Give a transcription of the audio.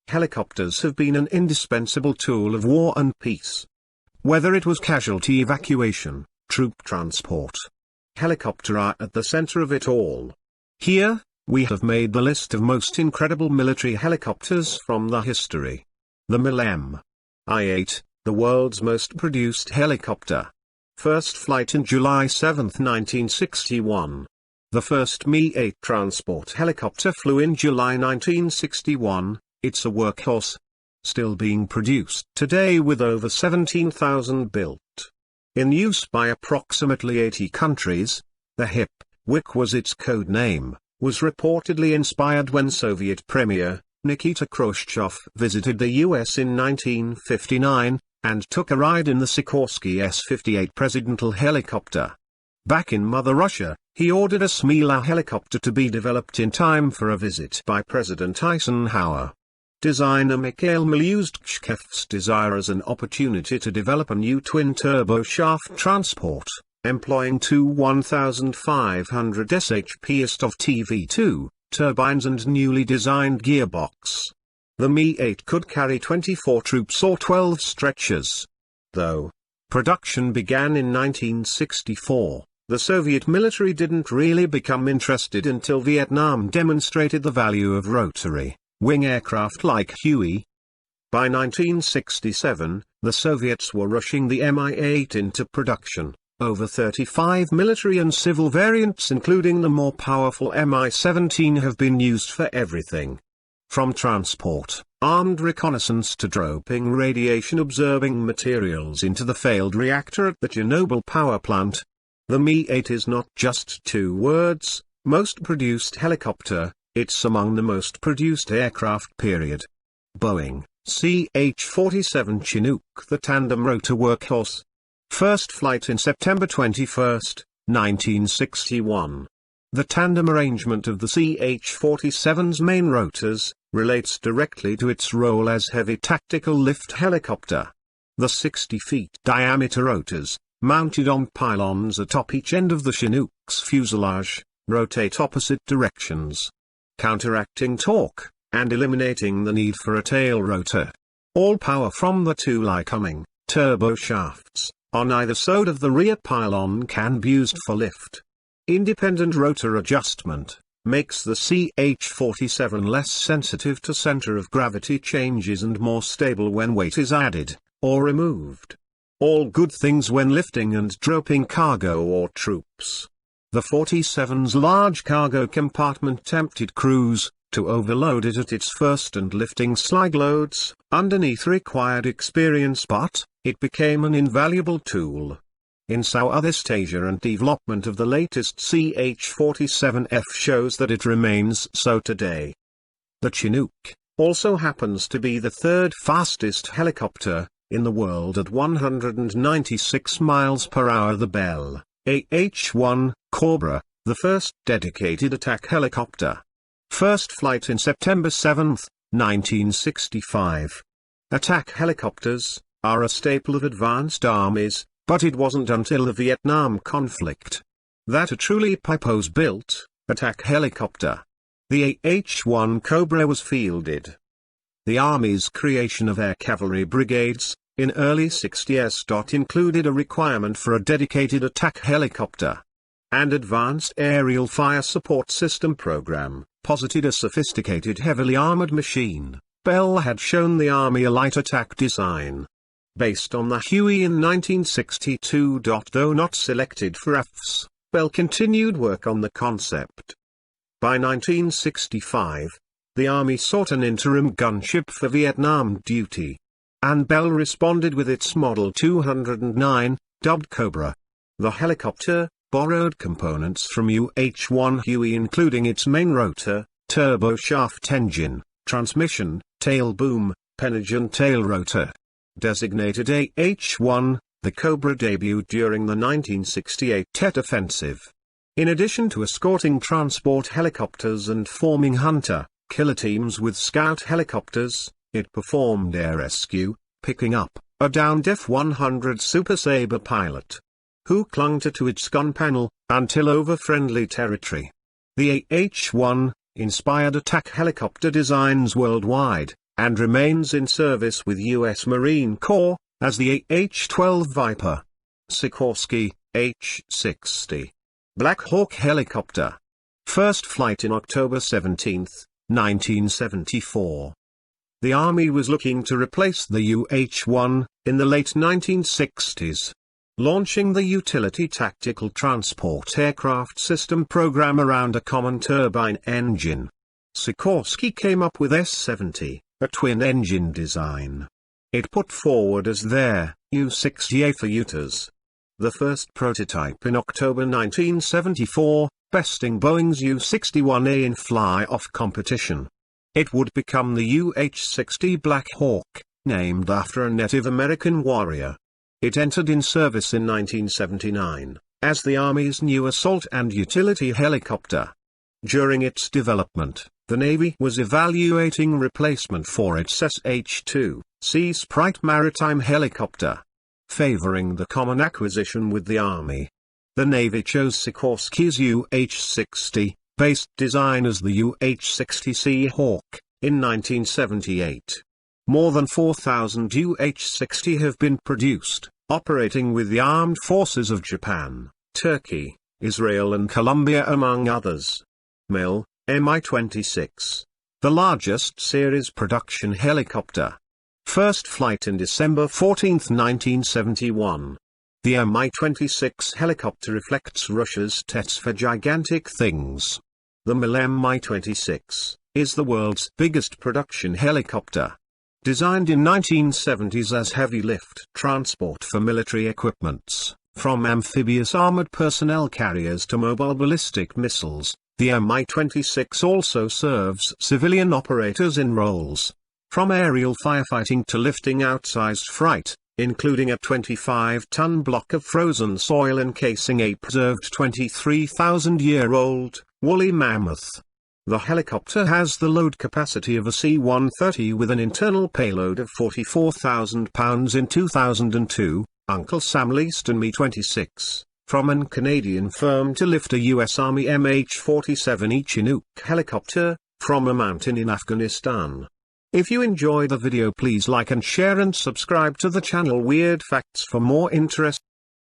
Helicopters have been an indispensable tool of war and peace. Whether it was casualty evacuation, troop transport, helicopters are at the center of it all. Here, we have made the list of most incredible military helicopters from the history. The MIL I-8, the world's most produced helicopter. First flight in July 7, 1961. The first Mi-8 transport helicopter flew in July 1961, it's a workhorse. Still being produced today with over 17,000 built. In use by approximately 80 countries, the HIP, WIC was its code name, was reportedly inspired when Soviet Premier, Nikita Khrushchev visited the US in 1959, and took a ride in the Sikorsky S-58 presidential helicopter. Back in Mother Russia, he ordered a Smila helicopter to be developed in time for a visit by President Eisenhower. Designer Mikhail Mil used Khrushchev's desire as an opportunity to develop a new twin-turbo shaft transport, employing two 1,500 shp SV2 turbines and newly designed gearbox. The Mi-8 could carry 24 troops or 12 stretchers. Though production began in 1964, the Soviet military didn't really become interested until Vietnam demonstrated the value of rotary wing aircraft like Huey. By 1967, the Soviets were rushing the Mi-8 into production. Over 35 military and civil variants including the more powerful Mi-17 have been used for everything from transport, armed reconnaissance to dropping radiation-absorbing materials into the failed reactor at the Chernobyl power plant. The Mi-8 is not just two words, most produced helicopter, it's among the most produced aircraft period. Boeing, CH-47 Chinook, the tandem rotor workhorse. First flight in September 21, 1961. The tandem arrangement of the CH-47's main rotors relates directly to its role as heavy tactical lift helicopter. The 60 feet diameter rotors, mounted on pylons atop each end of the Chinook's fuselage, rotate opposite directions, counteracting torque, and eliminating the need for a tail rotor. All power from the two Lycoming turbo shafts on either side of the rear pylon can be used for lift. Independent rotor adjustment makes the CH-47 less sensitive to center of gravity changes and more stable when weight is added or removed. All good things when lifting and dropping cargo or troops. The 47's large cargo compartment tempted crews to overload it at its first and lifting slide loads underneath required experience, but it became an invaluable tool in Southeast Asia, and development of the latest CH-47F shows that it remains so today. The Chinook also happens to be the third fastest helicopter in the world at 196 miles per hour. The Bell AH-1 Cobra, the first dedicated attack helicopter. First flight in September 7, 1965. Attack helicopters are a staple of advanced armies, but it wasn't until the Vietnam conflict that a truly purpose-built attack helicopter, the AH-1 Cobra, was fielded. The Army's creation of air cavalry brigades in early 60s included a requirement for a dedicated attack helicopter. And Advanced Aerial Fire Support System program posited a sophisticated heavily armored machine. Bell had shown the Army a light attack design based on the Huey in 1962. Though not selected for AFs, Bell continued work on the concept. By 1965, the Army sought an interim gunship for Vietnam duty, and Bell responded with its Model 209, dubbed Cobra. The helicopter borrowed components from UH-1 Huey, including its main rotor, turboshaft engine, transmission, tail boom, pennage and tail rotor. Designated AH-1, the Cobra debuted during the 1968 Tet Offensive. In addition to escorting transport helicopters and forming hunter-killer teams with scout helicopters, it performed air rescue, picking up a downed F-100 Super Sabre pilot who clung to its gun panel until over friendly territory. The AH-1 inspired attack helicopter designs worldwide, and remains in service with U.S. Marine Corps, as the AH-12 Viper. Sikorsky, H-60. Black Hawk helicopter. First flight in October 17, 1974. The Army was looking to replace the UH-1, in the late 1960s. Launching the Utility Tactical Transport Aircraft System program around a common turbine engine. Sikorsky came up with S-70, a twin-engine design. It put forward as their U-60A for Utas. The first prototype in October 1974, besting Boeing's U-61A in fly-off competition. It would become the UH-60 Black Hawk, named after a Native American warrior. It entered in service in 1979, as the Army's new assault and utility helicopter. During its development, the Navy was evaluating replacement for its SH-2, Sea Sprite maritime helicopter, favoring the common acquisition with the Army. The Navy chose Sikorsky's UH-60, based design as the UH-60 Sea Hawk, in 1978. More than 4,000 UH-60 have been produced, operating with the armed forces of Japan, Turkey, Israel and Colombia among others. MiL, Mi-26. The largest series production helicopter. First flight in December 14, 1971. The Mi-26 helicopter reflects Russia's Tets for gigantic things. The MiL Mi-26 is the world's biggest production helicopter. Designed in 1970s as heavy lift transport for military equipments, from amphibious armored personnel carriers to mobile ballistic missiles, the Mi-26 also serves civilian operators in roles, from aerial firefighting to lifting outsized freight, including a 25-ton block of frozen soil encasing a preserved 23,000-year-old, woolly mammoth. The helicopter has the load capacity of a C-130 with an internal payload of 44,000 pounds in 2002. Uncle Sam leased an Mi-26 from an Canadian firm to lift a U.S. Army MH-47E Chinook helicopter from a mountain in Afghanistan. If you enjoy the video, please like and share and subscribe to the channel Weird Facts for more interest.